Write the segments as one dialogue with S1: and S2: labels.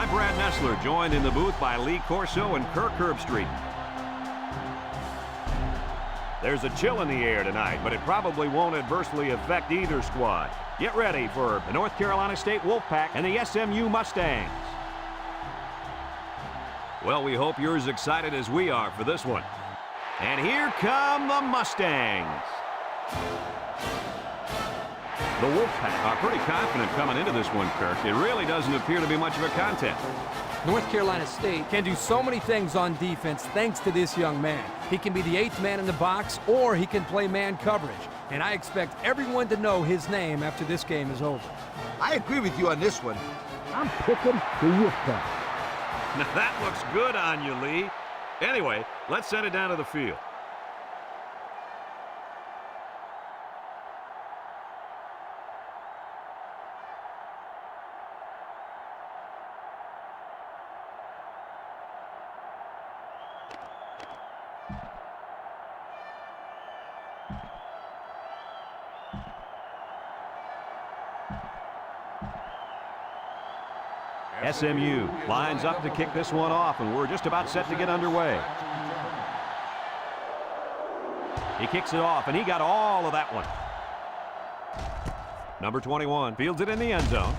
S1: I'm Brad Nessler, joined in the booth by Lee Corso and Kirk Herbstreit. There's a chill in the air tonight, but it probably won't adversely affect either squad. Get ready for the North Carolina State Wolfpack and the SMU Mustangs. Well, we hope you're as excited as we are for this one. And here come the Mustangs. The Wolfpack are pretty confident coming into this one, Kirk. It really doesn't appear to be much of a contest.
S2: North Carolina State can do so many things on defense thanks to this young man. He can be the 8th man in the box, or he can play man coverage. And I expect everyone to know his name after this game is over.
S3: I agree with you on this one. I'm picking the Wolfpack.
S1: Now that looks good on you, Lee. Anyway, let's send it down to the field. SMU lines up to kick this one off, and we're just about set to get underway. He kicks it off, and he got all of that one. Number 21 fields it in the end zone.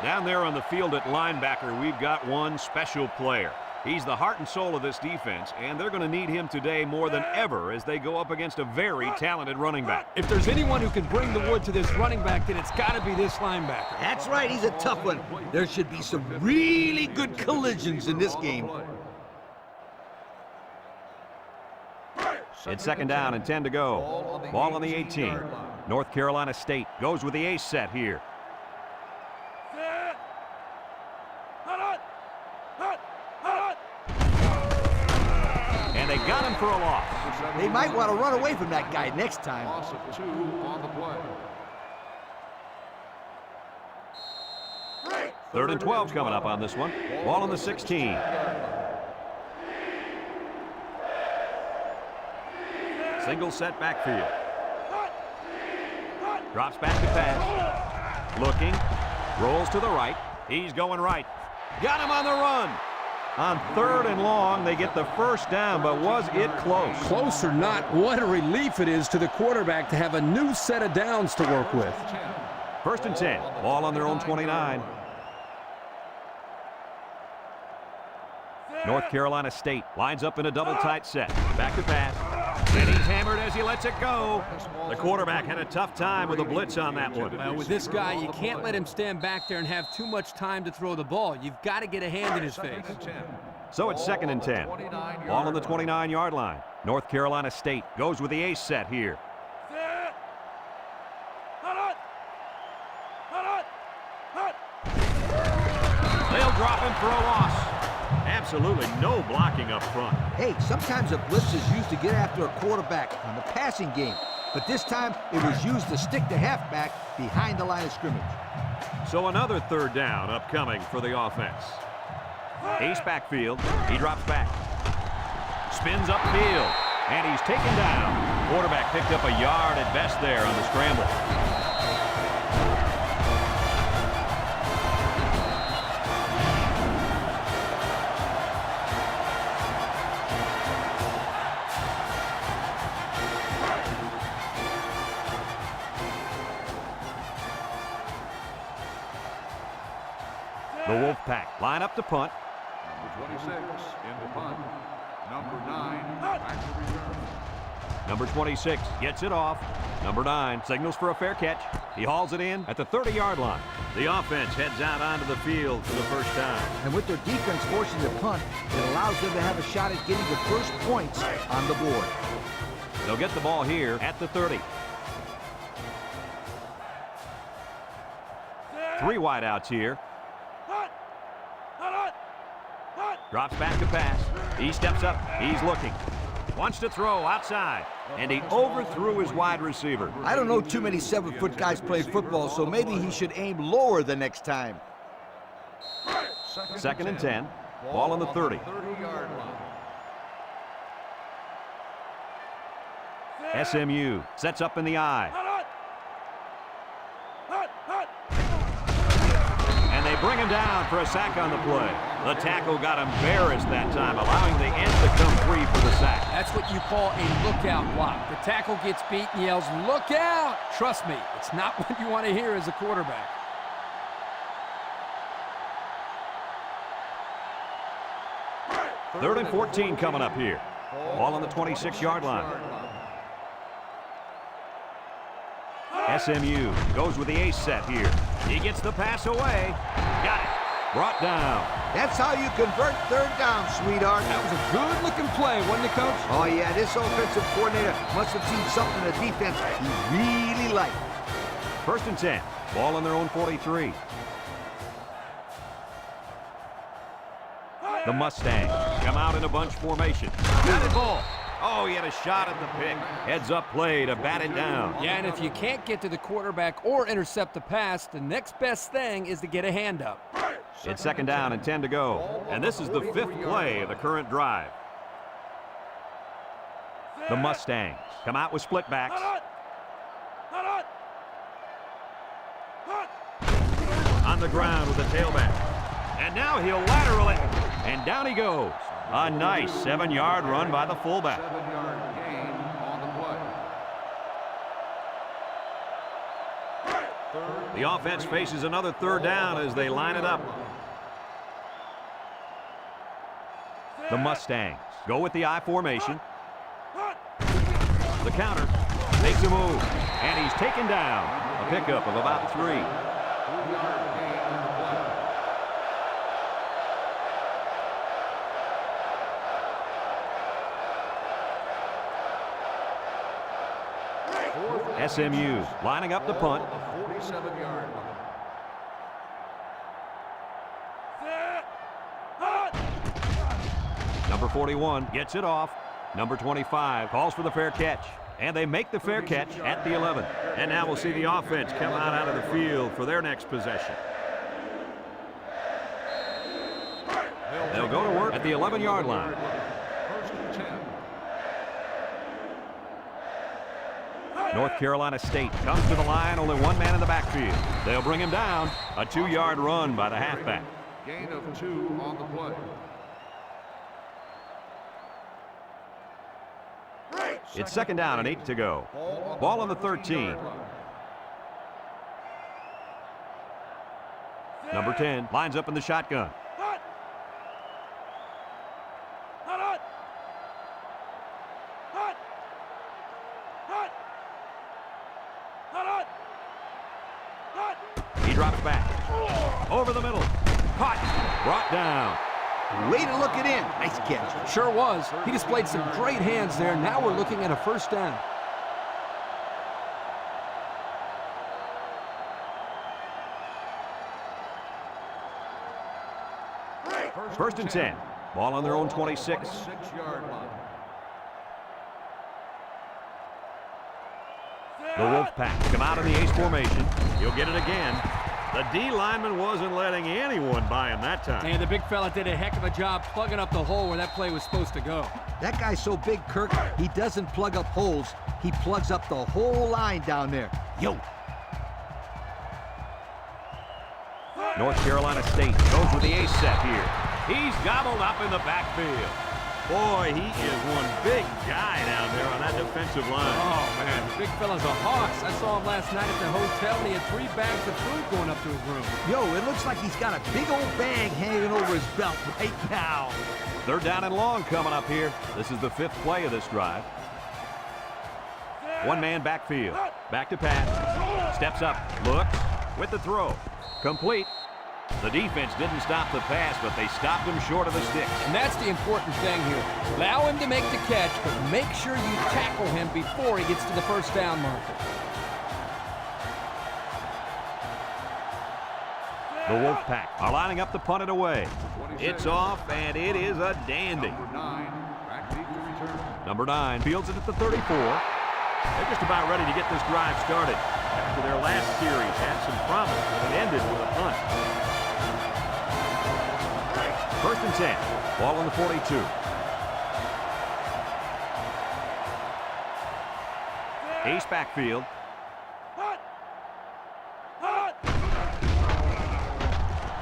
S1: Down there on the field at linebacker, we've got one special player. He's the heart and soul of this defense, and they're going to need him today more than ever as they go up against a very talented running back.
S2: If there's anyone who can bring the wood to this running back, then it's got to be this linebacker.
S3: That's right, he's a tough one. There should be some really good collisions in this game.
S1: It's second down and 10 to go. Ball on the 18. North Carolina State goes with the ace set here. And they got him for a loss.
S3: They might want to run away from that guy next time.
S4: Loss of 2 on the play.
S1: 3rd and 12 coming up on this one. Ball on the 16. Single set backfield. Drops back to pass. Looking. Rolls to the right. He's going right. Got him on the run. On 3rd and long, they get the first down, but was it close?
S5: Close or not, what a relief it is to the quarterback to have a new set of downs to work with.
S1: 1st and 10. Ball on their own 29. North Carolina State lines up in a double tight set. Back to pass. And he's hammered as he lets it go. The quarterback had a tough time with a blitz on that one.
S2: Well, with this guy, you can't let him stand back there and have too much time to throw the ball. You've got to get a hand in his face.
S1: So it's 2nd and 10. Ball on the 29-yard line. North Carolina State goes with the ace set here. They'll drop him for a loss. Absolutely no blocking up front.
S3: Hey, sometimes a blitz is used to get after a quarterback on the passing game, but this time it was used to stick the halfback behind the line of scrimmage.
S1: So another 3rd down upcoming for the offense. Ace backfield. He drops back. Spins upfield. And he's taken down. Quarterback picked up a yard at best there on the scramble. The Wolfpack line up to punt.
S4: Number 26 in the punt. Number 9 back to return.
S1: Number 26 gets it off. Number 9 signals for a fair catch. He hauls it in at the 30-yard line. The offense heads out onto the field for the first time.
S3: And with their defense forcing the punt, it allows them to have a shot at getting the first points on the board.
S1: They'll get the ball here at the 30. 3 wideouts here. Drops back to pass. He steps up. He's looking. Wants to throw outside, and he overthrew his wide receiver.
S3: I don't know too many 7-foot guys playing football, so maybe he should aim lower the next time.
S1: Second and 10. Ball on the 30.
S4: 30-yard line.
S1: SMU sets up in the I. And they bring him down for a sack on the play. The tackle got embarrassed that time, allowing the end to come free for the sack.
S2: That's what you call a lookout block. The tackle gets beat and yells, "Look out!" Trust me, it's not what you want to hear as a quarterback.
S1: Third and 14 coming up here. Ball on the 26-yard line. SMU goes with the ace set here. He gets the pass away. Got it. Brought down.
S3: That's how you convert third down, sweetheart.
S2: That was a good-looking play, wasn't it, Coach?
S3: Oh, yeah, this offensive coordinator must have seen something in the defense he really liked.
S1: First and 10. Ball on their own 43. The Mustangs come out in a bunch formation. Batted ball. Oh, he had a shot at the pick. Heads up play to bat it down.
S2: Yeah, and if you can't get to the quarterback or intercept the pass, the next best thing is to get a hand up.
S1: It's second down and 10 to go. And this is the 5th play of the current drive. The Mustangs come out with split backs. On the ground with the tailback. And now he'll lateral it. And down he goes. A nice 7-yard run by the fullback.
S4: 7-yard gain on the play.
S1: The offense faces another third down as they line it up. The Mustangs go with the I formation. The counter makes a move, and he's taken down. A pickup of about 3.
S4: 2-yard gain on the play.
S1: SMU lining up the punt.
S4: 47-yard line.
S1: Number 41 gets it off. Number 25 calls for the fair catch. And they make the fair catch at the 11. And now we'll see the offense come out of the field for their next possession. They'll go to work at the 11-yard line.
S4: First and 10.
S1: North Carolina State comes to the line, only one man in the backfield. They'll bring him down. A 2-yard run by the halfback.
S4: Gain of 2 on the play.
S1: It's second down and 8 to go. Ball on the 13. Number 10 lines up in the shotgun. He drops back. Over the middle. Caught. Brought down.
S3: Way to look it in. Nice catch.
S2: Sure was. He displayed some great hands there. Now we're looking at a first down.
S1: First and 10. Ball on their own 26.
S4: 6-yard line.
S1: The Wolfpack come out in the ace formation. He'll get it again. The D lineman wasn't letting anyone by him that time.
S2: And the big fella did a heck of a job plugging up the hole where that play was supposed to go.
S3: That guy's so big, Kirk, he doesn't plug up holes. He plugs up the whole line down there. Yo.
S1: North Carolina State goes with the ace set here. He's gobbled up in the backfield. Boy, he is one big guy down there on that defensive line.
S2: Oh, man, the big fella's a hoss. I saw him last night at the hotel, and he had 3 bags of food going up to his room.
S3: Yo, it looks like he's got a big old bag hanging over his belt right now.
S1: Third down and long coming up here. This is the 5th play of this drive. One man backfield. Back to pass. Steps up. Looks. With the throw. Complete. The defense didn't stop the pass, but they stopped him short of the sticks.
S2: And that's the important thing here. Allow him to make the catch, but make sure you tackle him before he gets to the first down marker.
S1: The Wolfpack are lining up to punt it away. It's off, and it is a dandy.
S4: Number 9, back deep to return.
S1: Number 9 fields it at the 34. They're just about ready to get this drive started. After their last series had some promise, but it ended with a punt. 1st and 10. Ball on the 42. Ace backfield.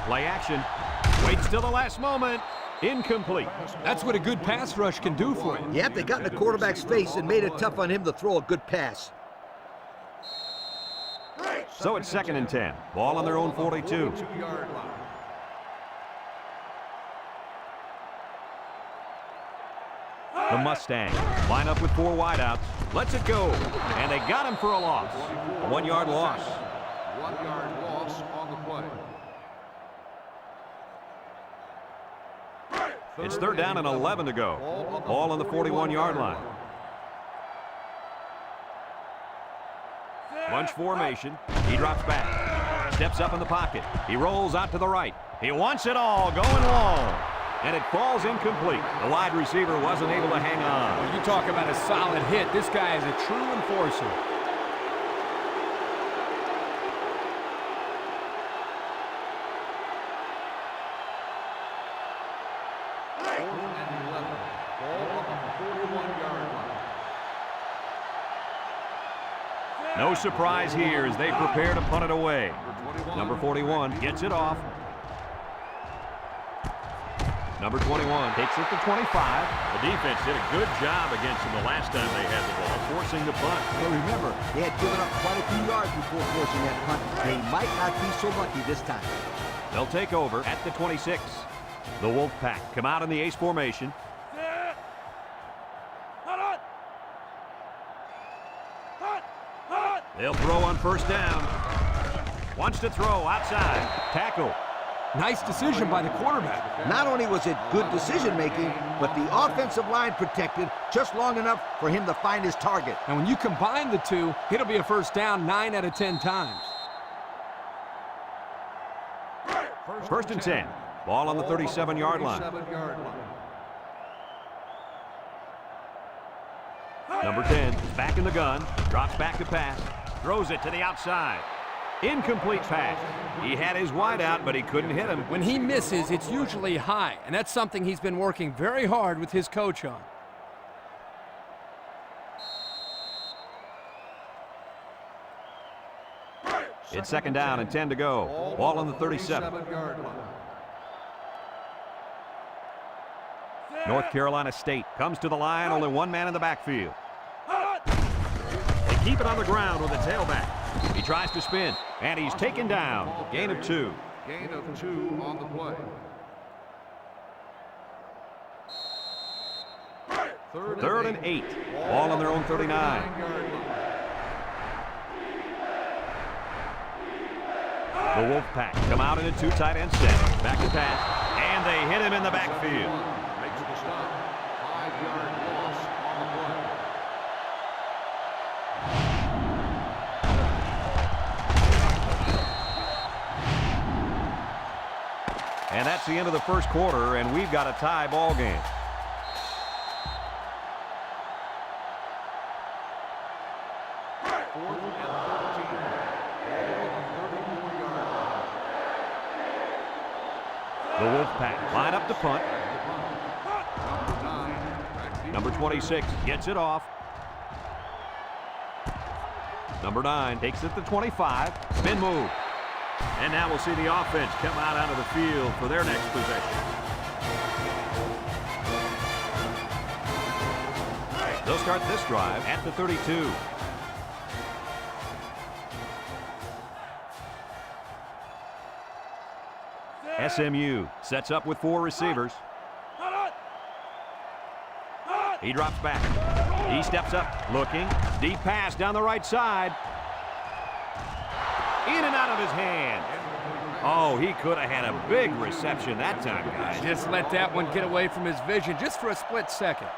S1: Play action. Waits till the last moment. Incomplete.
S2: That's what a good pass rush can do for you.
S3: Yep, they got in the quarterback's face and made it tough on him to throw a good pass.
S1: So it's 2nd and 10. Ball on their own 42. The Mustangs line up with 4 wideouts. Lets it go. And they got him for a loss. A 1-yard loss.
S4: 1-yard loss on the play.
S1: It's 3rd down and 11 to go. Ball on the 41-yard line. Bunch formation. He drops back. Steps up in the pocket. He rolls out to the right. He wants it all going long. And it falls incomplete. The wide receiver wasn't able to hang on.
S2: When you talk about a solid hit, this guy is a true enforcer.
S1: No surprise here as they prepare to punt it away. Number 41 gets it off. Number 21 takes it to 25. The defense did a good job against them the last time they had the ball, forcing the punt.
S3: But remember, they had given up quite a few yards before forcing that punt. They might not be so lucky this time.
S1: They'll take over at the 26. The Wolfpack come out in the ace formation. They'll throw on 1st down. Wants to throw outside. Tackle.
S2: Nice decision by the quarterback.
S3: Not only was it good decision-making, but the offensive line protected just long enough for him to find his target.
S2: And when you combine the two, it'll be a 1st down 9 out of 10 times.
S1: 1st and 10. Ball on the 37-yard line. Number 10 is back in the gun. Drops back to pass. Throws it to the outside. Incomplete pass. He had his wide out, but he couldn't hit him.
S2: When he misses, it's usually high, and that's something he's been working very hard with his coach on.
S1: It's 2nd down and 10 to go. Ball on the 37. North Carolina State comes to the line, only 1 man in the backfield. They keep it on the ground with the tailback. He tries to spin, and he's taken down. Gain of 2.
S4: Gain of 2 on the play.
S1: 3rd and 8. Ball on their own 39. The Wolfpack come out in a 2 tight end set. Back to pass, and they hit him in the backfield.
S4: Makes the stop. 5-yard loss on the play.
S1: And that's the end of the 1st quarter, and we've got a tie ball game. The Wolfpack line up to punt. Number 26 gets it off. Number 9 takes it to 25. Spin move. And now we'll see the offense come out onto the field for their next possession. They'll start this drive at the 32. SMU sets up with 4 receivers. He drops back. He steps up, looking. Deep pass down the right side. In and out of his hand. Oh, he could have had a big reception that time, guys.
S2: Just let that one get away from his vision just for a split second.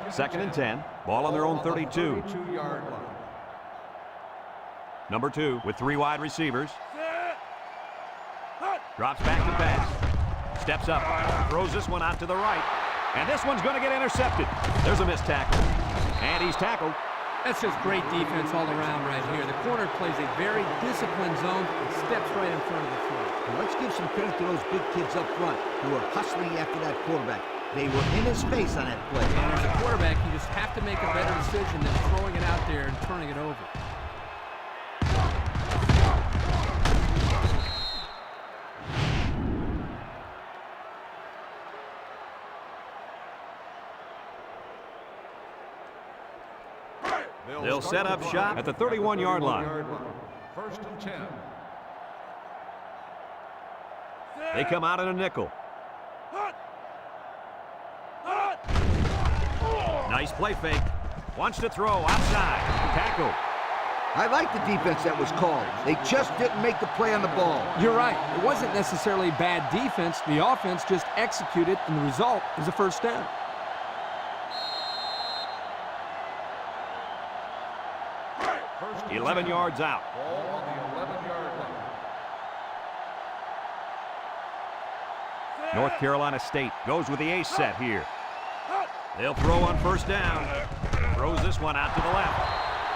S1: Second and 10. Ball on their own 32. Number 2 with 3 wide receivers. Drops back to pass. Steps up. Throws this one out to the right. And this one's going to get intercepted. There's a missed tackle. And he's tackled.
S2: That's just great defense all around right here. The corner plays a very disciplined zone and steps right in front of the throw.
S3: And let's give some credit to those big kids up front who are hustling after that quarterback. They were in his face on that play.
S2: And as a quarterback, you just have to make a better decision than throwing it out there and turning it over.
S1: They'll set up shop at the 31-yard line.
S4: First and 10.
S1: They come out in a nickel. Nice play fake. Wants to throw outside. Tackle.
S3: I like the defense that was called. They just didn't make the play on the ball.
S2: You're right. It wasn't necessarily bad defense. The offense just executed, and the result is a first down.
S4: First and
S1: 11
S4: 10.
S1: yards out.
S4: Ball on the 11-yard line.
S1: North Carolina State goes with the ace set here. They'll throw on first down. Throws this one out to the left.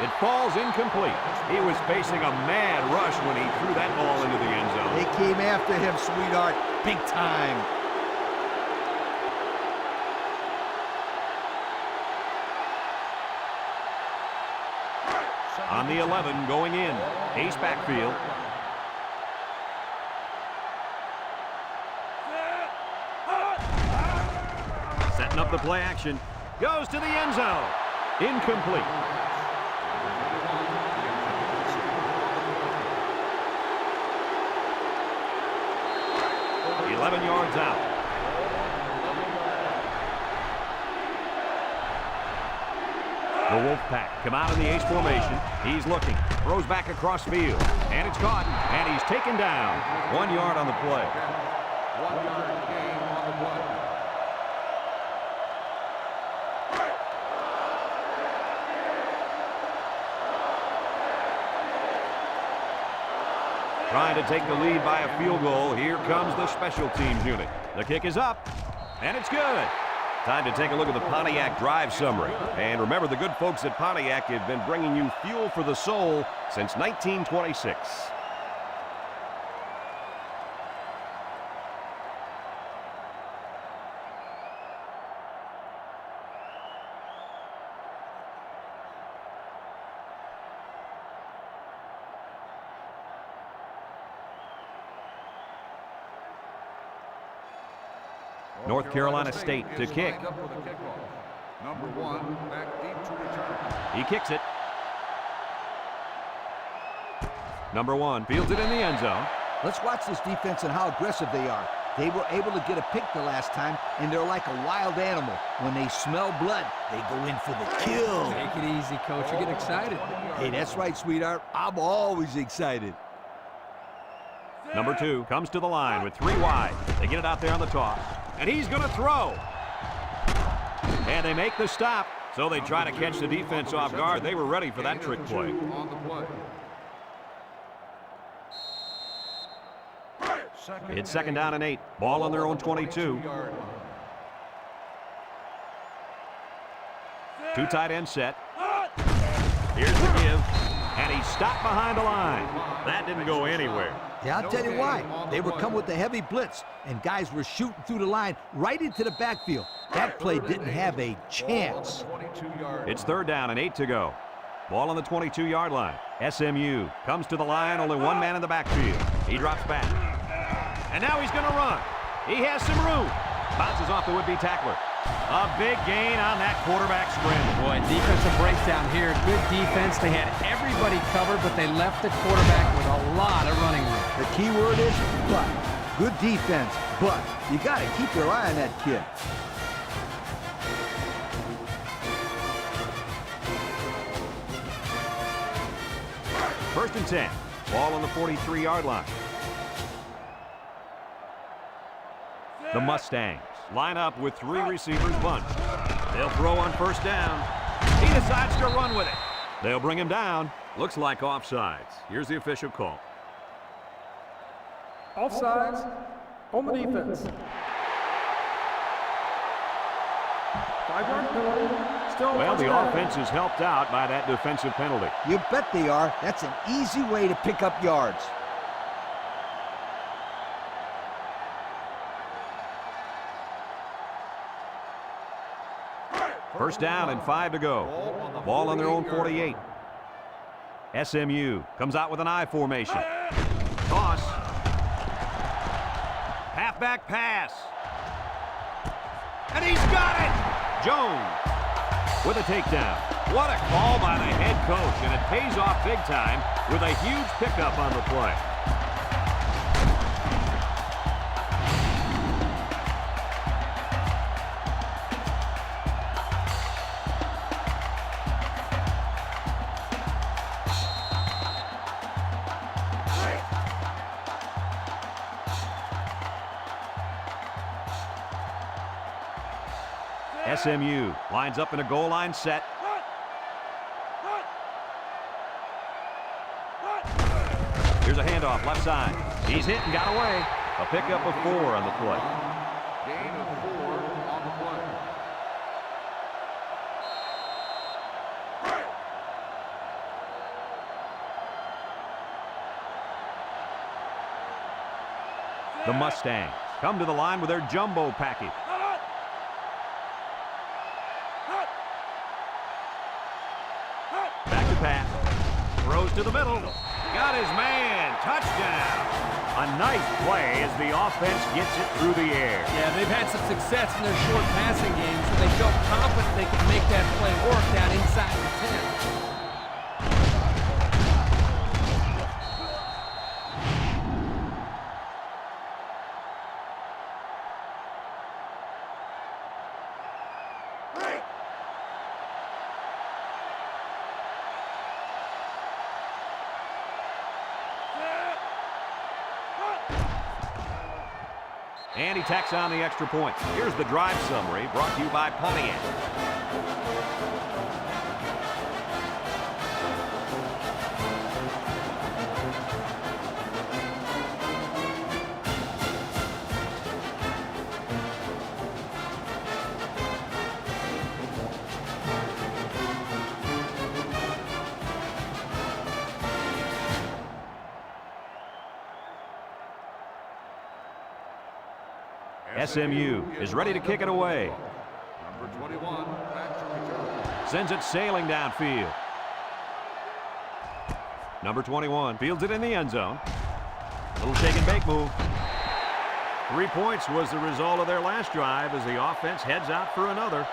S1: It falls incomplete. He was facing a mad rush when he threw that ball into the end zone.
S3: They came after him, sweetheart, big time.
S1: On the 11 going in. Ace backfield. Setting up the play action. Goes to the end zone. Incomplete. $11 yards out. The Wolfpack come out in the ace formation. He's looking. Throws back across field. And it's caught. And he's taken down. 1 yard on the play.
S4: 1 yard gain on the play.
S1: Trying to take the lead by a field goal. Here comes the special teams unit. The kick is up, and it's good. Time to take a look at the Pontiac drive summary. And remember, the good folks at Pontiac have been bringing you fuel for the soul since 1926. North Carolina State to kick.
S4: Lined up for the kickoff. Number 1, back deep to return.
S1: He kicks it. Number 1 fields it in the end zone.
S3: Let's watch this defense and how aggressive they are. They were able to get a pick the last time, and they're like a wild animal. When they smell blood, they go in for the kill.
S2: Take it easy, Coach. You're getting excited.
S3: Hey, that's right, sweetheart. I'm always excited.
S1: Number 2 comes to the line with 3 wide. They get it out there on the toss. And he's going to throw. And they make the stop. So they try to catch the defense off guard. They were ready for that trick play.
S4: On the play.
S1: It's second down and 8. Ball on their own 22. 2 tight end set. Here's the give. And he's stopped behind the line. That didn't go anywhere.
S3: Yeah, I'll tell you why. They were coming with the heavy blitz, and guys were shooting through the line right into the backfield. That play didn't have a chance.
S1: It's third down and 8 to go. Ball on the 22-yard line. SMU comes to the line, only 1 man in the backfield. He drops back. And now he's going to run. He has some room. Bounces off the would-be tackler. A big gain on that quarterback scramble.
S2: Boy, defensive breakdown here. Good defense. They had everybody covered, but they left the quarterback with a lot of running room.
S3: The key word is but. Good defense, but you got to keep your eye on that kid.
S1: First and 10. Ball on the 43-yard line. The Mustangs line up with 3 receivers bunched. They'll throw on first down. He decides to run with it. They'll bring him down. Looks like offsides. Here's the official call.
S2: Offsides on the defense. 5-yard penalty. Still
S1: Well, the offense is helped out by that defensive penalty.
S3: You bet they are. That's an easy way to pick up yards.
S1: First down and 5 to go. Ball on their own 48. SMU comes out with an I formation. Toss. Halfback pass. And he's got it! Jones with a takedown. What a call by the head coach, and it pays off big time with a huge pickup on the play. SMU lines up in a goal line set. Here's a handoff left side. He's hit and got away. A pickup of 4 on the play.
S4: Gain of 4 on the play.
S1: The Mustangs come to the line with their jumbo package. Back to pass. Throws to the middle. Got his man. Touchdown. A nice play as the offense gets it through the air.
S2: Yeah, they've had some success in their short passing games, so they felt confident they could make that play work down inside the 10.
S1: And he tacks on the extra point. Here's the drive summary brought to you by Pontiac. SMU is ready to kick it away.
S4: Number 21, back to return.
S1: Sends it sailing downfield. Number 21 fields it in the end zone. Little shake and bake move. 3 points was the result of their last drive as the offense heads out for another.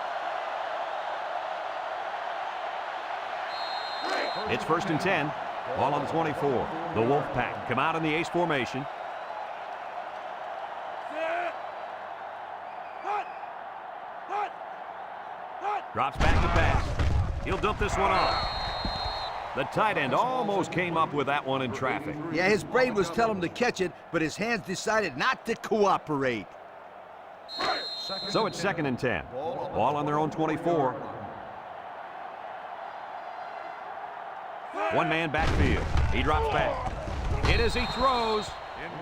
S1: It's 1st and 10. Ball on the 24. The Wolfpack come out in the ace formation. Drops back to pass. He'll dump this one off. The tight end almost came up with that one in traffic.
S3: Yeah, his brain was telling him to catch it, but his hands decided not to cooperate.
S1: So it's 2nd and 10. Ball on their own 24. One man backfield. He drops back. Hit as he throws.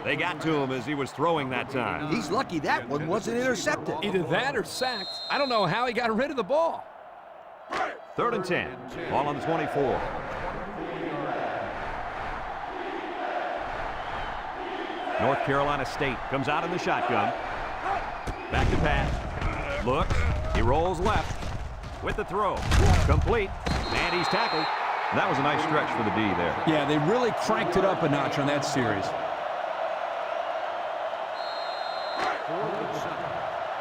S1: They got to him as he was throwing that time.
S3: He's lucky that one wasn't intercepted.
S2: Either that or sacked. I don't know how he got rid of the ball.
S1: 3rd and 10. Ball on the 24. North Carolina State comes out in the shotgun. Back to pass. Looks. He rolls left with the throw. Complete. And he's tackled. That was a nice stretch for the D there.
S5: Yeah, they really cranked it up a notch on that series.
S4: 4th and 7.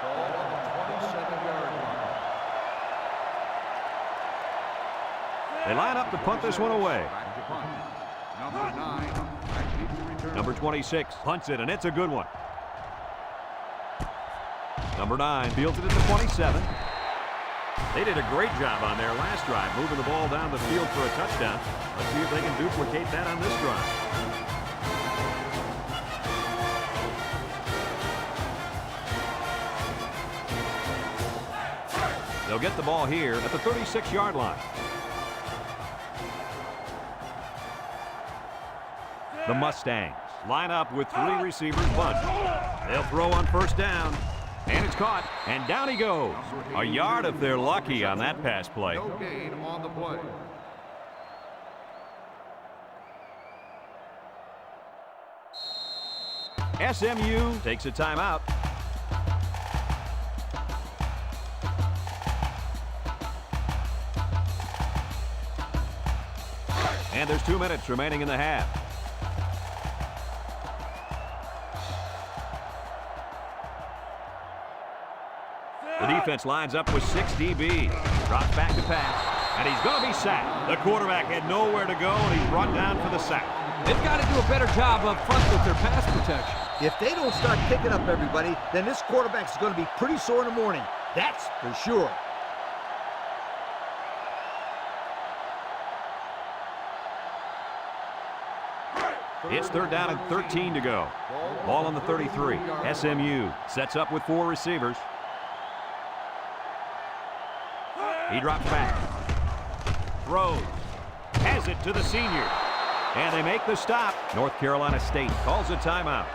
S4: Ball on the 27-yard line.
S1: They line up to punt this one away.
S4: Back to punt. Number 9, back to return.
S1: Number 26 punts it, and it's a good one. Number 9 fields it at the 27. They did a great job on their last drive, moving the ball down the field for a touchdown. Let's see if they can duplicate that on this drive. They'll get the ball here at the 36-yard line. The Mustangs line up with 3 receivers bunch. They'll throw on first down. And it's caught. And down he goes. A yard if they're lucky on that pass play.
S4: No gain on the play.
S1: SMU takes a timeout. And there's 2 minutes remaining in the half. The defense lines up with 6 DBs. Drops back to pass. And he's going to be sacked. The quarterback had nowhere to go, and he's brought down for the sack.
S2: They've got to do a better job up front with their pass protection.
S3: If they don't start picking up everybody, then this quarterback's going to be pretty sore in the morning. That's for sure.
S1: It's 3rd down and 13 to go. Ball on the 33. SMU sets up with 4 receivers. He drops back. Throws. Has it to the senior. And they make the stop. North Carolina State calls a timeout.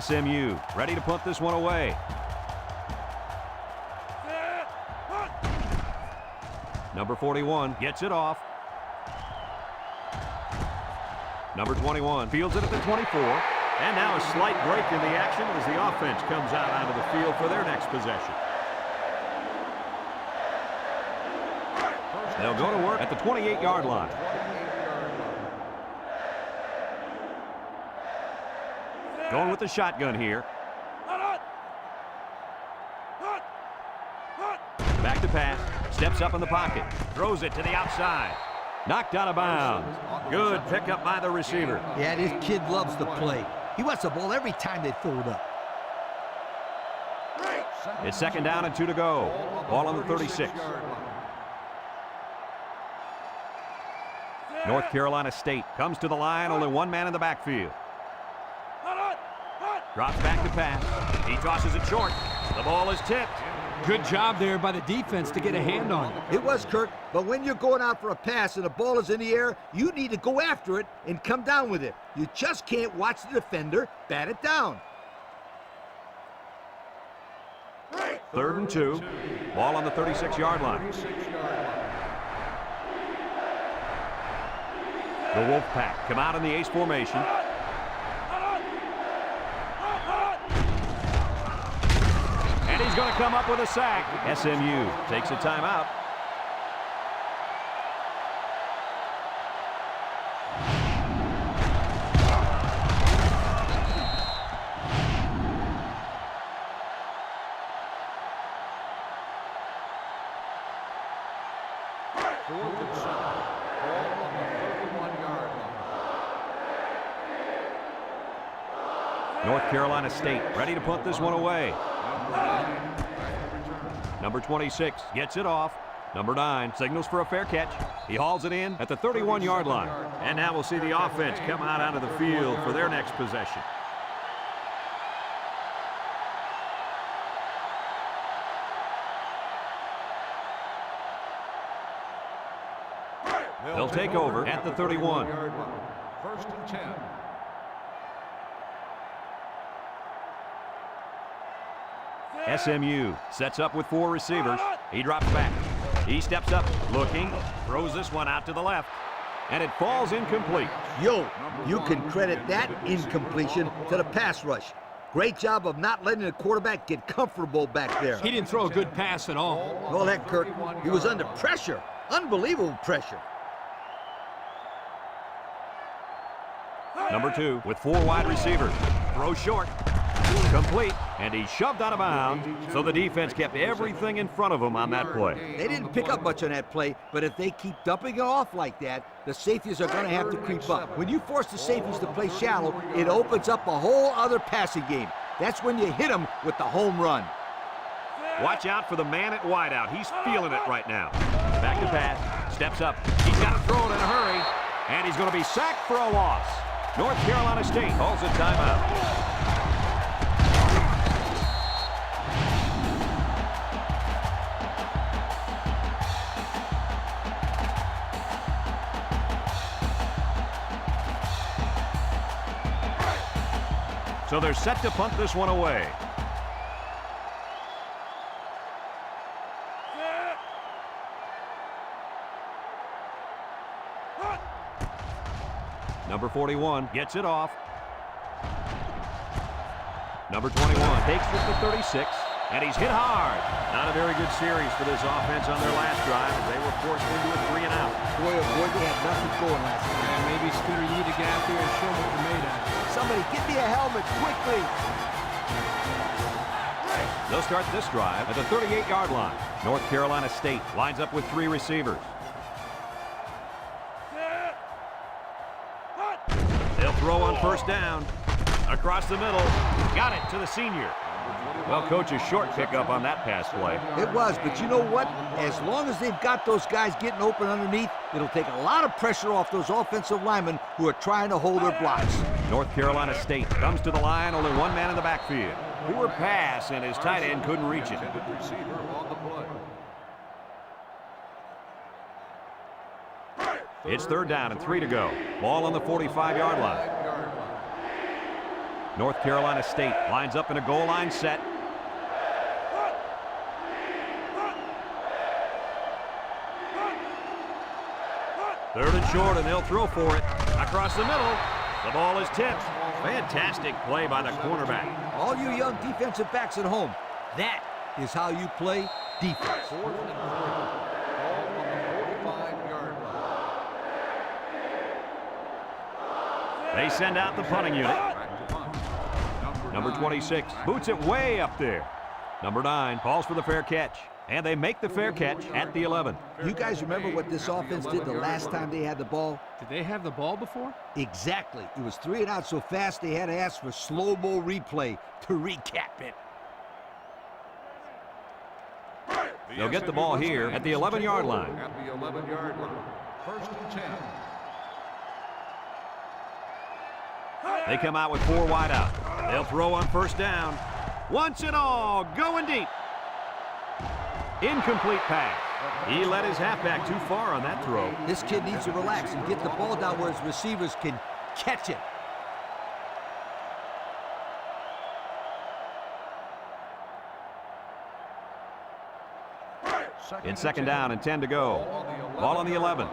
S1: SMU ready to punt this one away. Number 41 gets it off. Number 21 fields it at the 24. And now a slight break in the action as the offense comes out onto the field for their next possession. They'll go to work at the 28-yard line. Going with the shotgun here. Back to pass. Steps up in the pocket. Throws it to the outside. Knocked out of bounds. Good pickup by the receiver.
S3: Yeah, this kid loves to play. He wants the ball every time they throw it up.
S1: It's 2nd down and 2 to go. Ball on the 36. North Carolina State comes to the line. Only 1 man in the backfield. Drops back to pass. He tosses it short. The ball is tipped.
S2: Good job there by the defense to get a hand on it.
S3: It was, Kirk, but when you're going out for a pass and the ball is in the air, you need to go after it and come down with it. You just can't watch the defender bat it down.
S1: 3rd and 2. Ball on the 36-yard line. The Wolfpack come out in the ace formation. And he's going to come up with a sack. SMU takes a timeout. North Carolina State ready to punt this one away. Number 26 gets it off. Number 9 signals for a fair catch. He hauls it in at the 31-yard line. And now we'll see the offense come out onto the field for their next possession. They'll take over at the 31.
S4: 1st and 10.
S1: SMU sets up with 4 receivers. He drops back. He steps up, looking, throws this one out to the left, and it falls incomplete.
S3: Yo, you can credit that incompletion to the pass rush. Great job of not letting the quarterback get comfortable back there.
S2: He didn't throw a good pass at all.
S3: All that, Kirk, he was under pressure. Unbelievable pressure.
S1: Number 2 with 4 wide receivers. Throw short. Complete, and he shoved out of bounds, so the defense kept everything in front of him on that play.
S3: They didn't pick up much on that play, but if they keep dumping it off like that, the safeties are going to have to creep up. When you force the safeties to play shallow, it opens up a whole other passing game. That's when you hit them with the home run.
S1: Watch out for the man at wideout. He's feeling it right now. Back to pass, steps up. He's got to throw it in a hurry, and he's going to be sacked for a loss. North Carolina State calls a timeout. So they're set to punt this one away. Number 41 gets it off. Number 21 takes it to 36, and he's hit hard. Not a very good series for this offense on their last drive as they were forced into a 3-and-out.
S3: Boy, oh boy, they had nothing going last night.
S2: Yeah, maybe, Scooter, you need to get out there and show them what you're made of.
S3: Somebody get me a helmet quickly.
S1: They'll start this drive at the 38-yard line. North Carolina State lines up with 3 receivers. They'll throw on first down. Across the middle. Got it to the senior. Well, coach, a short pickup on that pass play.
S3: It was, but you know what? As long as they've got those guys getting open underneath, it'll take a lot of pressure off those offensive linemen who are trying to hold their blocks.
S1: North Carolina State comes to the line, only one man in the backfield. Poor pass, and his tight end couldn't reach it. It's third down and 3 to go. Ball on the 45-yard line. North Carolina State lines up in a goal line set. Third and short, and they'll throw for it. Across the middle, the ball is tipped. Fantastic play by the cornerback.
S3: All you young defensive backs at home, that is how you play defense.
S1: They send out the punting unit. Number 26 boots it way up there. Number 9 calls for the fair catch. And they make the fair catch at the 11.
S3: You guys remember what this offense did the last time they had the ball?
S2: Did they have the ball before?
S3: Exactly. It was 3 and out so fast they had to ask for slow-mo replay to recap it.
S1: They'll get the ball here at the 11-yard line.
S4: At the 11-yard line. First and 10.
S1: They come out with 4 wide out. They'll throw on first down. Once and all, going deep. Incomplete pass. He let his halfback too far on that throw.
S3: This kid needs to relax and get the ball down where his receivers can catch it.
S1: In second down and 10 to go. Ball on the 11.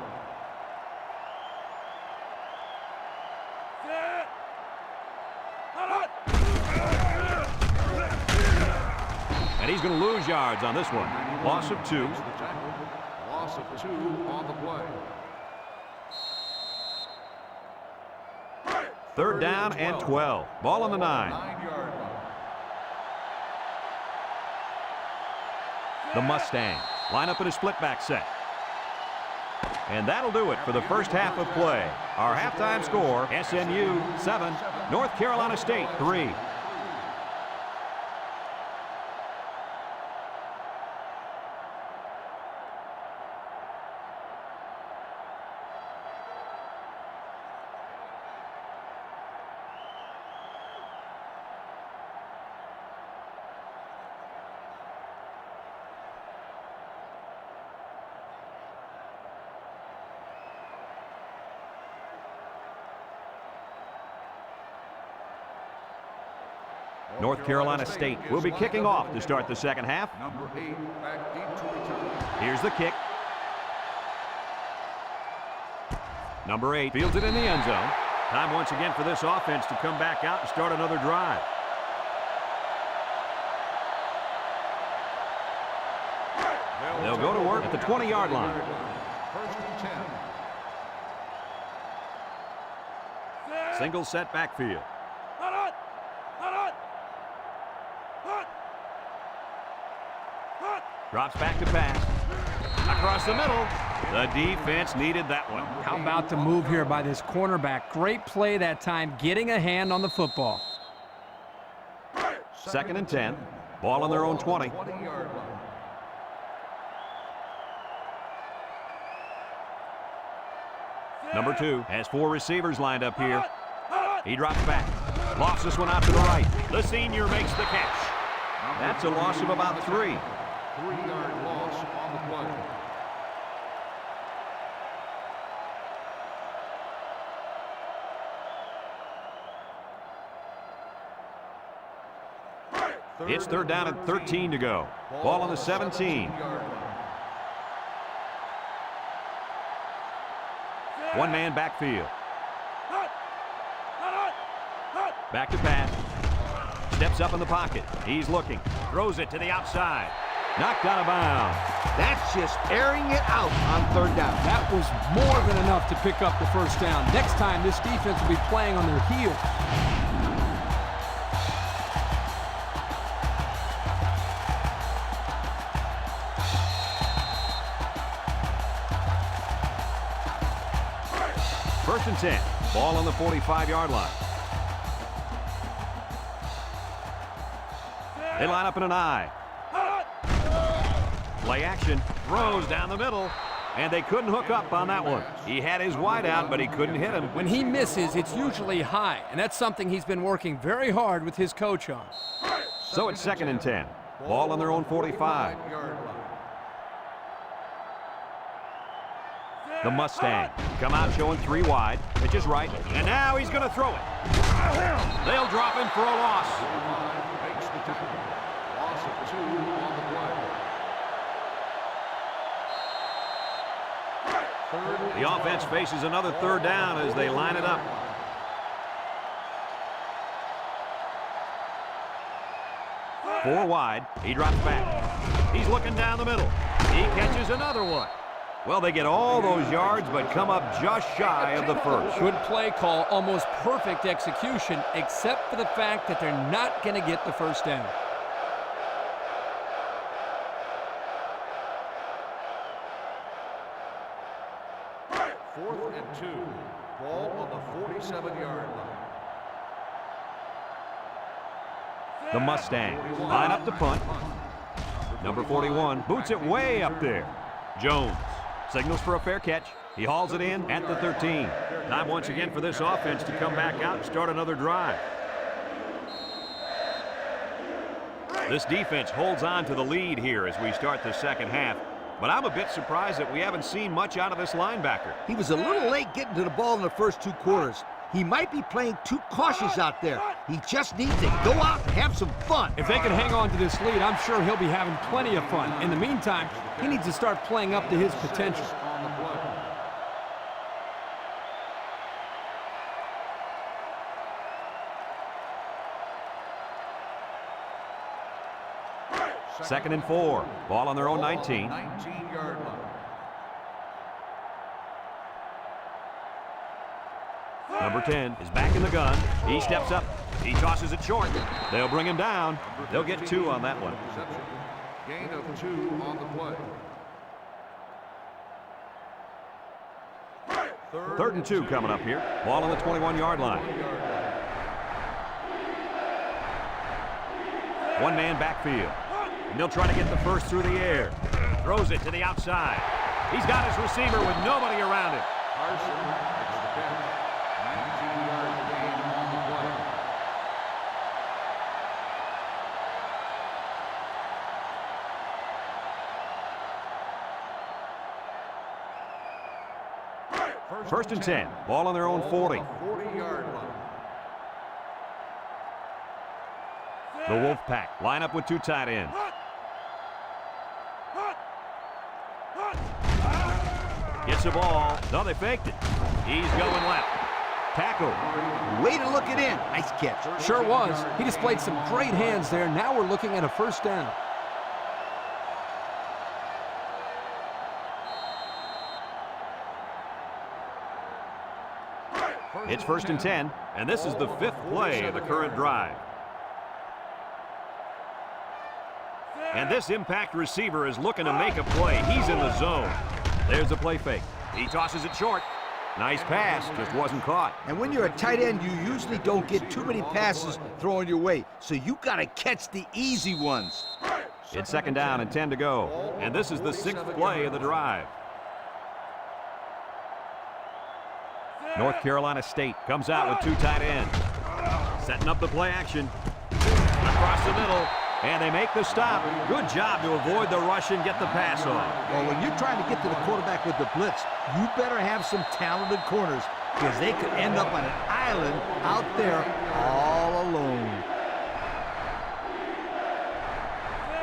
S1: And he's going to lose yards on this one. Loss of 2.
S4: Loss of 2 on the play.
S1: Third down and 12. Ball on the 9.
S4: 9-yard line.
S1: The Mustangs line up in a split back set. And that'll do it for the first half of play. Our halftime score, SMU 7, North Carolina State 3. North Carolina State will be kicking off to start the second half.
S4: Number 8 back deep to return.
S1: Here's the kick. Number 8 fields it in the end zone. Time once again for this offense to come back out and start another drive. They'll go to work at the 20-yard line.
S4: First and 10.
S1: Single set backfield. Drops back to pass. Across the middle. The defense needed that one.
S2: How about the move here by this cornerback? Great play that time, getting a hand on the football.
S1: Second and 10. Ball on their own 20.
S4: 20-yard line.
S1: Number 2 has 4 receivers lined up here. He drops back. Lost this one out to the right. The senior makes the catch. That's a loss of about 3.
S4: 3-yard loss on the play.
S1: It's third down and 13 to go. Ball on the 17. One man backfield. Back to pass. Steps up in the pocket. He's looking. Throws it to the outside. Knocked out of bounds.
S3: That's just airing it out on third down.
S2: That was more than enough to pick up the first down. Next time, this defense will be playing on their heels.
S1: First and 10. Ball on the 45-yard line. They line up in an I. Play action. Throws down the middle. And they couldn't hook up on that one. He had his wide out, but he couldn't hit him.
S2: When he misses, it's usually high. And that's something he's been working very hard with his coach on.
S1: So it's second and 10. Ball on their own 45. The Mustang come out showing 3 wide. Pitch is right. And now he's going to throw it. They'll drop him for a loss.
S4: Loss of 2 on the play.
S1: The offense faces another third down as they line it up. Four wide. He drops back. He's looking down the middle. He catches another one. Well, they get all those yards, but come up just shy of the first.
S2: Good play call, almost perfect execution, except for the fact that they're not going to get the first down.
S4: Fourth and 2. Ball on the 47-yard line.
S1: The Mustang line up to punt. Number 41 boots it way up there. Jones signals for a fair catch. He hauls it in at the 13. Time once again for this offense to come back out and start another drive. This defense holds on to the lead here as we start the second half. But I'm a bit surprised that we haven't seen much out of this linebacker.
S3: He was a little late getting to the ball in the first 2 quarters. He might be playing too cautious out there. He just needs to go out and have some fun.
S2: If they can hang on to this lead, I'm sure he'll be having plenty of fun. In the meantime, he needs to start playing up to his potential.
S4: On the play.
S1: Second and 4. Ball on their own 19.
S4: 19-yard line.
S1: Number 10 is back in the gun. He steps up. He tosses it short. They'll bring him down. They'll get 2 on that one.
S4: Gain of 2 on the play.
S1: Third and 2 coming up here. Ball on the 21-yard line. One man backfield. And they'll try to get the first through the air. Throws it to the outside. He's got his receiver with nobody around him.
S4: Carson makes the catch. 19-yard gain on the play.
S1: First and 10. Ball on their own 40.
S4: 40-yard line.
S1: The Wolfpack line up with 2 tight ends. Gets the ball. No, they faked it. He's going left. Tackle.
S3: Way to look it in. Nice catch.
S2: Sure was. He displayed some great hands there. Now we're looking at a first down.
S1: It's first and 10, and this is the 5th play of the current drive. And this impact receiver is looking to make a play. He's in the zone. There's the play fake. He tosses it short. Nice pass, just wasn't caught.
S3: And when you're a tight end, you usually don't get too many passes thrown your way. So you got to catch the easy ones.
S1: It's second down and 10 to go. And this is the 6th play of the drive. North Carolina State comes out with 2 tight ends. Setting up the play action. Across the middle. And they make the stop. Good job to avoid the rush and get the pass off.
S3: Well, when you're trying to get to the quarterback with the blitz, you better have some talented corners because they could end up on an island out there all alone.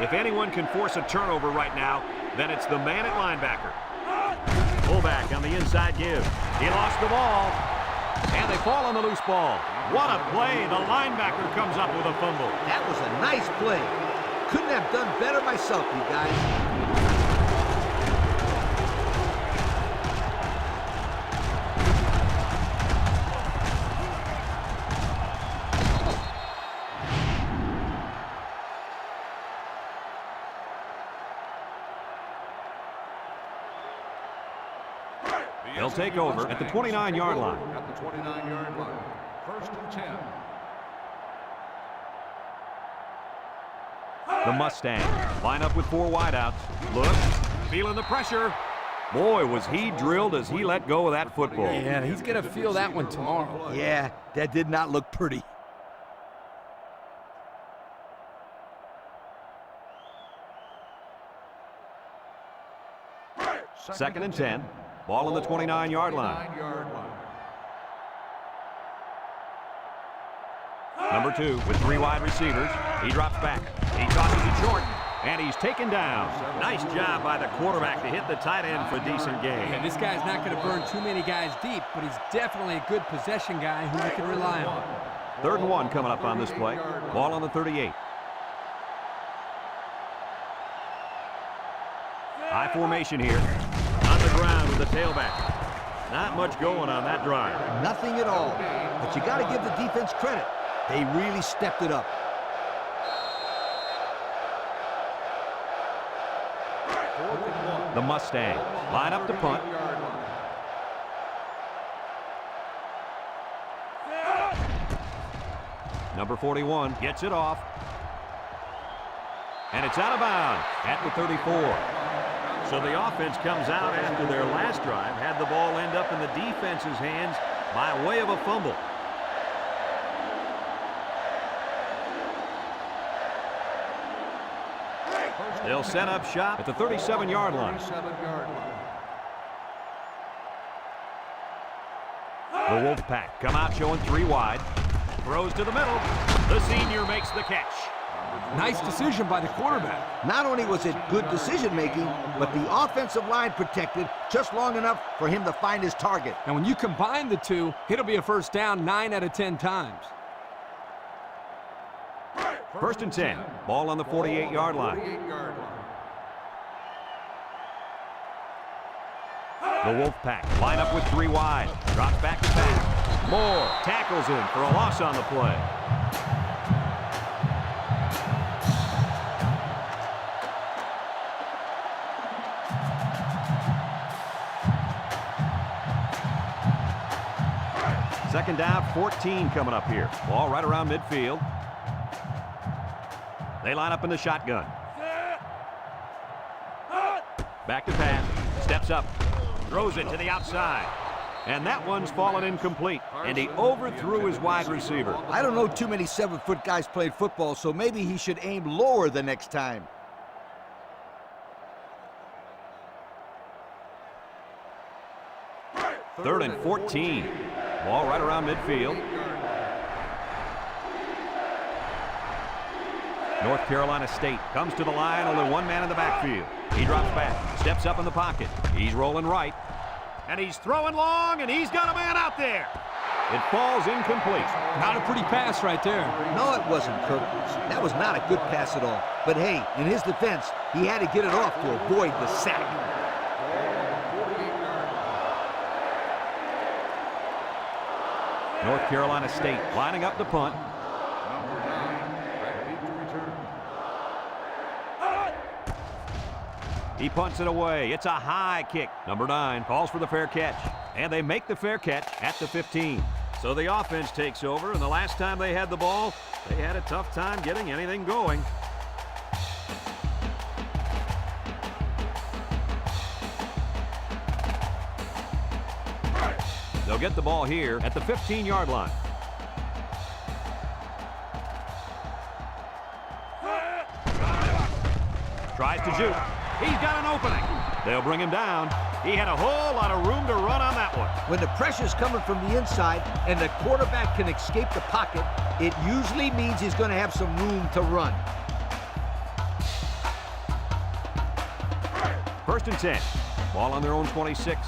S1: If anyone can force a turnover right now, then it's the man at linebacker. Fullback on the inside give. He lost the ball. And they fall on the loose ball. What a play. The linebacker comes up with a fumble.
S3: That was a nice play. Couldn't have done better myself, you guys.
S1: They'll take over at the 29-yard line.
S4: At the 29-yard line. 1st and 10.
S1: The Mustangs line up with 4 wideouts. Look, feeling the pressure. Boy, was he drilled as he let go of that football.
S2: Yeah, he's going to feel that one tomorrow.
S3: Yeah, that did not look pretty.
S1: Second and 10. Ball on the 29-yard line. Number 2 with 3 wide receivers. He drops back. He tosses it short. And he's taken down. Nice job by the quarterback to hit the tight end for a decent gain.
S2: Yeah, this guy's not going to burn too many guys deep, but he's definitely a good possession guy who you can rely on.
S1: 3rd and 1 coming up on this play. Ball on the 38. High formation here. On the ground with the tailback. Not much going on that drive.
S3: Nothing at all. But you got to give the defense credit. They really stepped it up.
S1: The Mustangs line up to punt. Number 41 gets it off. And it's out of bounds at the 34. So the offense comes out after their last drive, had the ball end up in the defense's hands by way of a fumble. They'll set up shop at the 37-yard line. The Wolfpack come out showing 3 wide. Throws to the middle. The senior makes the catch.
S2: Nice decision by the quarterback.
S3: Not only was it good decision-making, but the offensive line protected just long enough for him to find his target.
S2: And when you combine the two, it'll be a first down 9 out of 10 times.
S1: 1st and 10. Ball on the 48-yard line. The Wolfpack line up with 3 wide. Drops back to pass. Moore tackles him for a loss on the play. Second down, 14 coming up here. Ball right around midfield. They line up in the shotgun. Back to pass. Steps up. Throws it to the outside. And that one's fallen incomplete. And he overthrew his wide receiver.
S3: I don't know too many 7-foot guys playing football, so maybe he should aim lower the next time.
S1: Third and 14. Ball right around midfield. North Carolina State comes to the line, only 1 man in the backfield. He drops back, steps up in the pocket. He's rolling right, and he's throwing long, and he's got a man out there. It falls incomplete.
S2: Not a pretty pass right there.
S3: No, it wasn't, Kirk. That was not a good pass at all. But hey, in his defense, he had to get it off to avoid the sack.
S1: North Carolina State lining up to punt. He punts it away. It's a high kick. Number 9 calls for the fair catch. And they make the fair catch at the 15. So the offense takes over, and the last time they had the ball, they had a tough time getting anything going. They'll get the ball here at the 15-yard line. Tries to juke. He's got an opening. They'll bring him down. He had a whole lot of room to run on that one.
S3: When the pressure's coming from the inside and the quarterback can escape the pocket, it usually means he's going to have some room to run.
S1: First and 10. Ball on their own 26.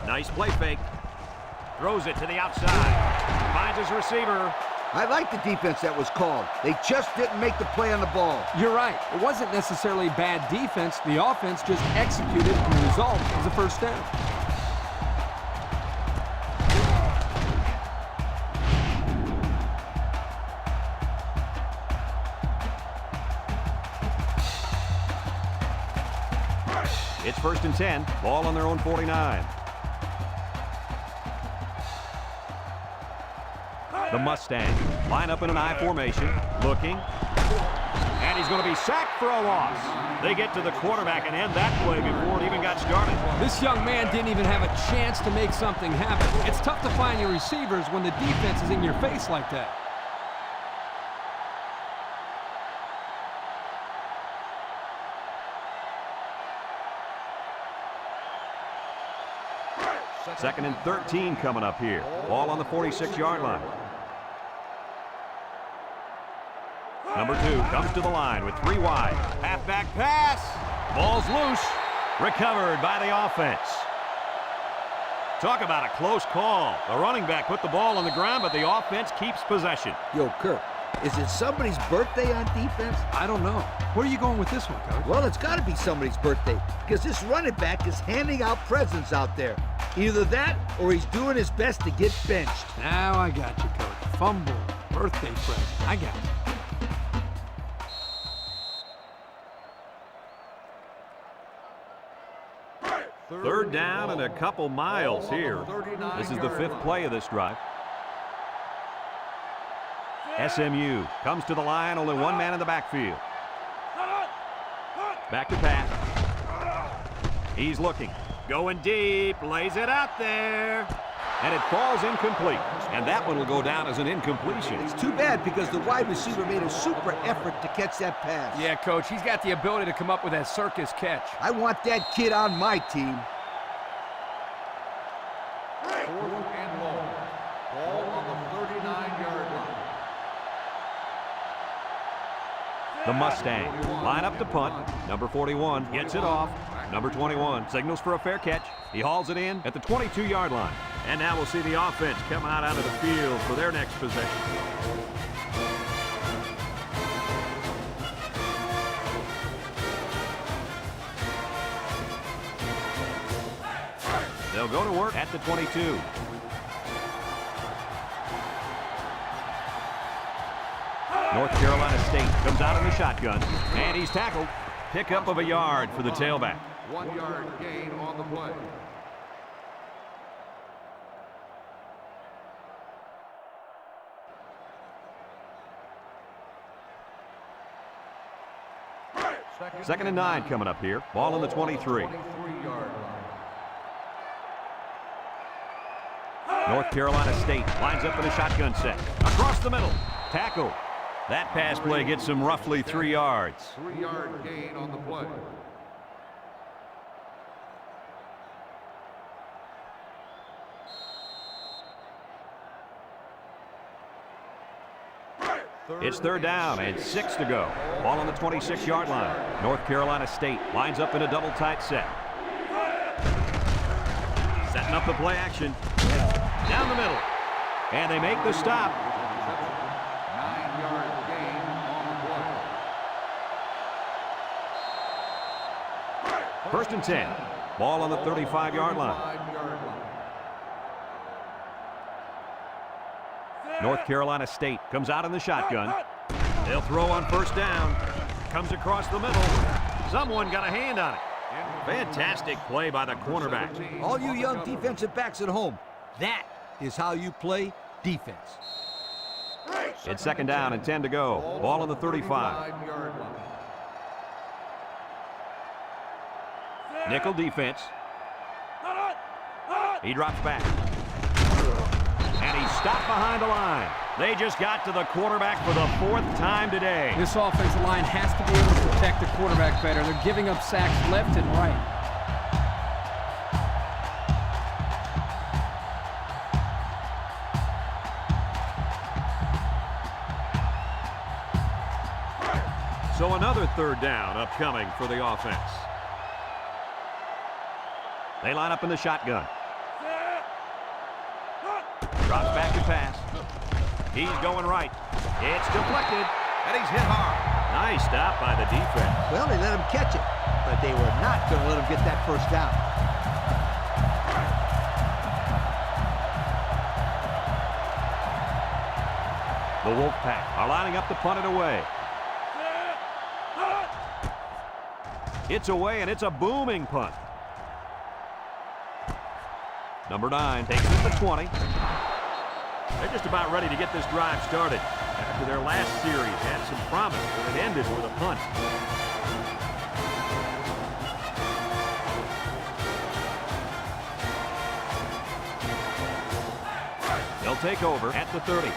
S1: Nice play fake. Throws it to the outside. Finds his receiver.
S3: I like the defense that was called. They just didn't make the play on the ball.
S2: You're right. It wasn't necessarily bad defense. The offense just executed, and the result was a first down.
S1: It's first and 10. Ball on their own 49. The Mustang line up in an I formation, looking, and he's going to be sacked for a loss. They get to the quarterback and end that play before it even got started.
S2: This young man didn't even have a chance to make something happen. It's tough to find your receivers when the defense is in your face like that.
S1: Second and 13 coming up here. Ball on the 46-yard line. Number 2 comes to the line with 3 wide. Halfback pass. Ball's loose. Recovered by the offense. Talk about a close call. The running back put the ball on the ground, but the offense keeps possession.
S3: Yo, Kirk, is it somebody's birthday on defense?
S2: I don't know. Where are you going with this one, Coach?
S3: Well, it's got to be somebody's birthday because this running back is handing out presents out there. Either that or he's doing his best to get benched.
S2: Now I got you, Coach. Fumble, birthday present. I got you.
S1: Third down and a couple miles here. This is the 5th play of this drive. SMU comes to the line, only 1 man in the backfield. Back to pass. He's looking. Going deep, lays it out there. And it falls incomplete. And that one will go down as an incompletion.
S3: It's too bad because the wide receiver made a super effort to catch that pass.
S2: Yeah, Coach, he's got the ability to come up with that circus catch.
S3: I want that kid on my team.
S4: 4th and long. Ball on the 39-yard line.
S1: The Mustang line up to punt. Number 41 gets it off. Number 21 signals for a fair catch. He hauls it in at the 22-yard line. And now we'll see the offense come out onto the field for their next possession. They'll go to work at the 22. North Carolina State comes out in the shotgun, and he's tackled. Pickup of a yard for the tailback.
S4: 1-yard gain on the play.
S1: Second and 9 coming up here. Ball on the 23.
S4: 23-yard line.
S1: North Carolina State lines up in a shotgun set. Across the middle. Tackle. That pass play gets him roughly 3 yards.
S4: 3-yard gain on the play.
S1: It's third down and 6 to go. Ball on the 26-yard line. North Carolina State lines up in a double tight set. Setting up the play action. Down the middle. And they make the stop.
S4: 9-yard gain on the play.
S1: First and 10. Ball on the 35-yard line.
S4: 5-yard line.
S1: North Carolina State comes out in the shotgun. They'll throw on first down. Comes across the middle. Someone got a hand on it. Fantastic play by the cornerback.
S3: All you young defensive backs at home, that is how you play defense.
S1: It's second down and 10 to go. Ball on the 35.
S4: 5-yard line.
S1: Nickel defense. He drops back. And he's stopped behind the line. They just got to the quarterback for the 4th time today.
S2: This offensive line has to be able to protect the quarterback better. They're giving up sacks left and right.
S1: So another third down upcoming for the offense. They line up in the shotgun. Drops back to pass. He's going right. It's deflected, and he's hit hard. Nice stop by the defense.
S3: Well, they let him catch it, but they were not going to let him get that first down.
S1: The Wolfpack are lining up to punt it away. It's away, and it's a booming punt. Number 9 takes it to the 20. They're just about ready to get this drive started. After their last series had some promise, but it ended with a punt. They'll take over at the 30.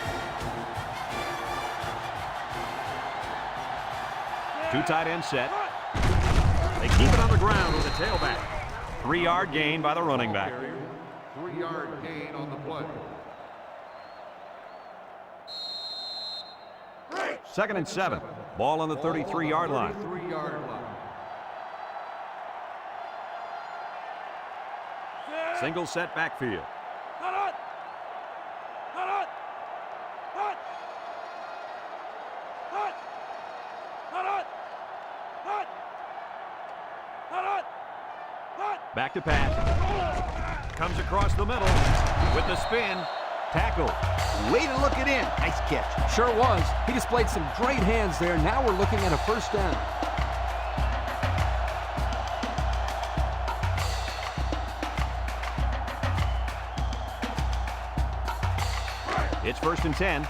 S1: Two tight end set. They keep it on the ground with a tailback. 3-yard gain by the running back.
S4: 3-yard gain on the play.
S1: 2nd and 7. Ball on the 33-yard line.
S4: 33-yard line.
S1: Single set backfield. Back to pass. Comes across the middle with the spin. Tackle.
S3: Way to look it in. Nice catch.
S2: Sure was. He displayed some great hands there. Now we're looking at a first down.
S1: It's 1st and 10.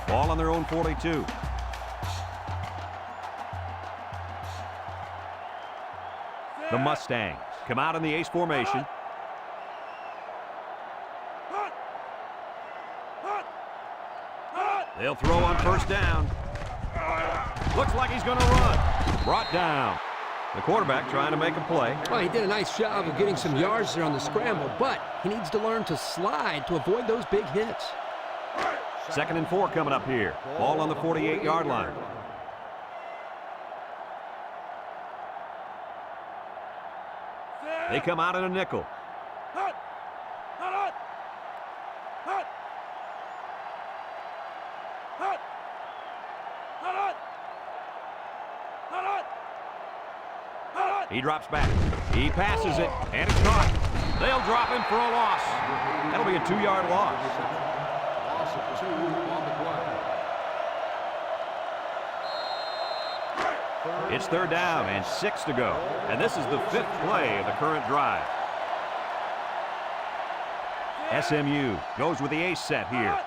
S1: Ball on their own 42. The Mustangs come out in the ace formation. They'll throw on first down. Looks like he's going to run. Brought down. The quarterback trying to make a play.
S2: Well, he did a nice job of getting some yards there on the scramble, but he needs to learn to slide to avoid those big hits.
S1: 2nd and 4 coming up here. Ball on the 48-yard line. They come out in a nickel. He drops back. He passes it, and it's caught. They'll drop him for a loss. That'll be a 2-yard loss.
S4: Loss of 2 on the play.
S1: It's 3rd down and 6 to go. And this is the 5th play of the current drive. SMU goes with the ace set here.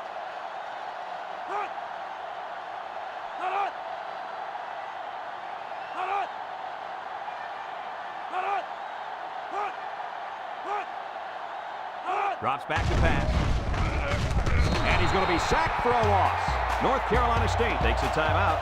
S1: Drops back to pass. And he's going to be sacked for a loss. North Carolina State takes a timeout.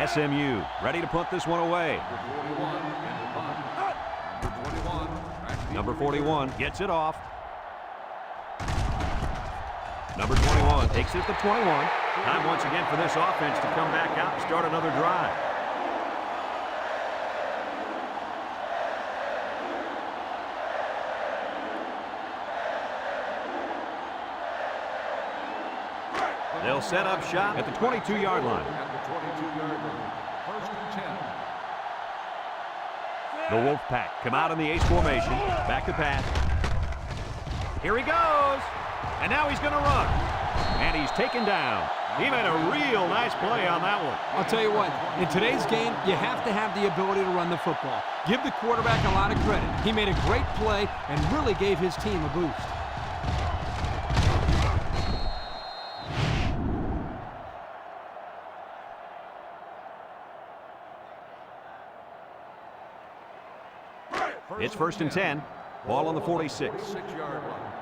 S1: SMU ready to punt this one away. Number 41 gets it off. Number 21 takes it at the 21. Time once again for this offense to come back out and start another drive. They'll set up shop at the 22-yard line.
S4: First and 10.
S1: The Wolfpack come out in the ace formation. Back to pass. Here he goes. And now he's going to run. And he's taken down. He made a real nice play on that one.
S2: I'll tell you what, in today's game, you have to have the ability to run the football. Give the quarterback a lot of credit. He made a great play and really gave his team a boost.
S1: It's 1st and 10. Ball on the 46.
S4: 6-yard line.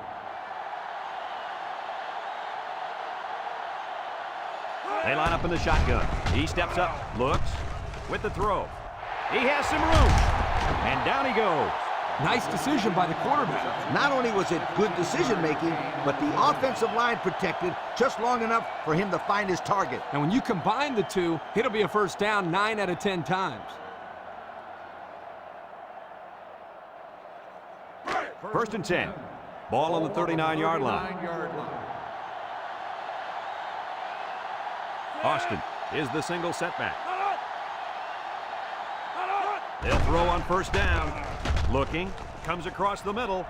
S1: They line up in the shotgun. He steps up, looks, with the throw. He has some room, and down he goes.
S2: Nice decision by the quarterback.
S3: Not only was it good decision-making, but the offensive line protected just long enough for him to find his target.
S2: And when you combine the two, it'll be a first down 9 out of 10 times.
S1: First and 10. Ball on the 39-yard line. Austin is the single setback. They'll throw on first down. Looking, comes across the middle.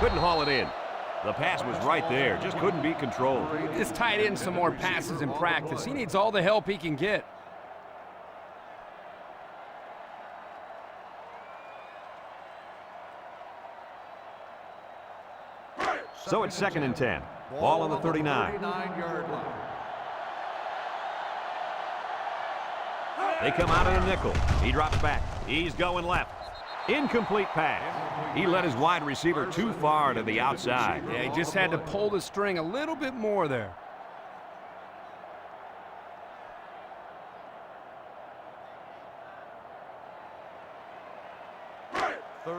S1: Couldn't haul it in. The pass was right there, just couldn't be controlled.
S2: Just tied in some more passes in practice. He needs all the help he can get.
S1: So it's second and 10. Ball on the 39. They come out in a nickel. He drops back. He's going left. Incomplete pass. He led his wide receiver too far to the outside.
S2: Yeah, he just had to pull the string a little bit more there.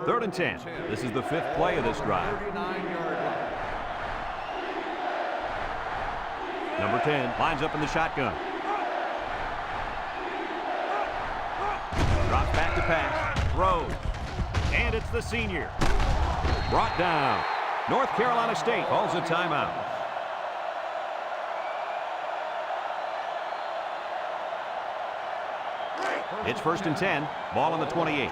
S1: Third and 10. This is the 5th play of this drive. Number 10 lines up in the shotgun. Drops back to pass. Throws. And it's the senior. Brought down. North Carolina State calls a timeout. It's first and 10. Ball on the 28.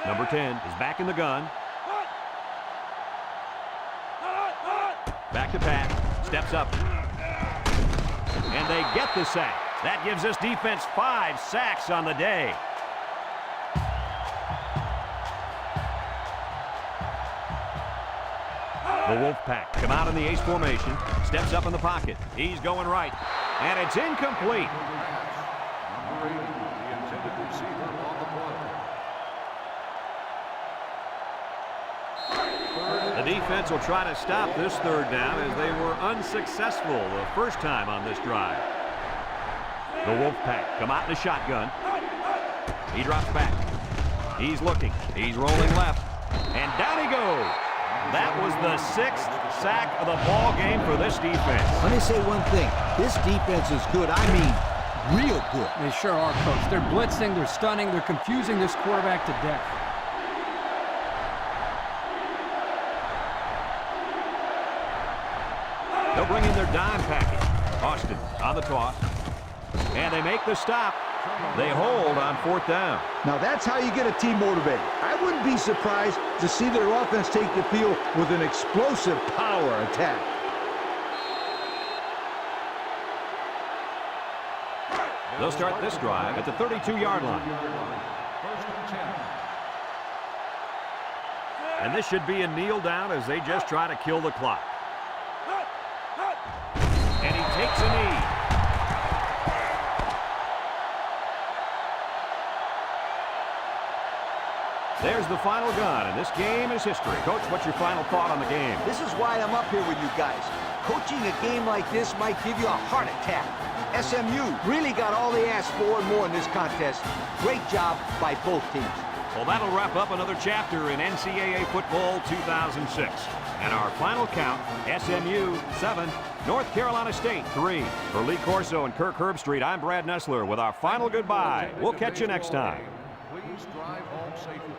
S1: Number 10 is back in the gun. Back to pass. Steps up. And they get the sack. That gives this defense 5 sacks on the day. The Wolfpack come out in the ace formation. Steps up in the pocket. He's going right. And it's incomplete. The defense will try to stop this third down as they were unsuccessful the first time on this drive. The Wolfpack come out in the shotgun. He drops back. He's looking. He's rolling left. And down he goes. That was the 6th sack of the ball game for this defense.
S3: Let me say one thing. This defense is good. I mean, real good.
S2: They sure are, Coach. They're blitzing, they're stunning, they're confusing this quarterback to death.
S1: They'll bring in their dime package. Austin on the toss. And they make the stop. They hold on 4th down.
S3: Now that's how you get a team motivated. I wouldn't be surprised to see their offense take the field with an explosive power attack.
S1: They'll start this drive at the 32-yard line. And this should be a kneel down as they just try to kill the clock. And he takes a knee. There's the final gun, and this game is history. Coach, what's your final thought on the game?
S3: This is why I'm up here with you guys. Coaching a game like this might give you a heart attack. SMU really got all they asked for and more in this contest. Great job by both teams.
S1: Well, that'll wrap up another chapter in NCAA football 2006. And our final count, SMU 7, North Carolina State 3. For Lee Corso and Kirk Herbstreit, I'm Brad Nessler with our final goodbye. We'll catch you next time.
S4: Please drive home safely.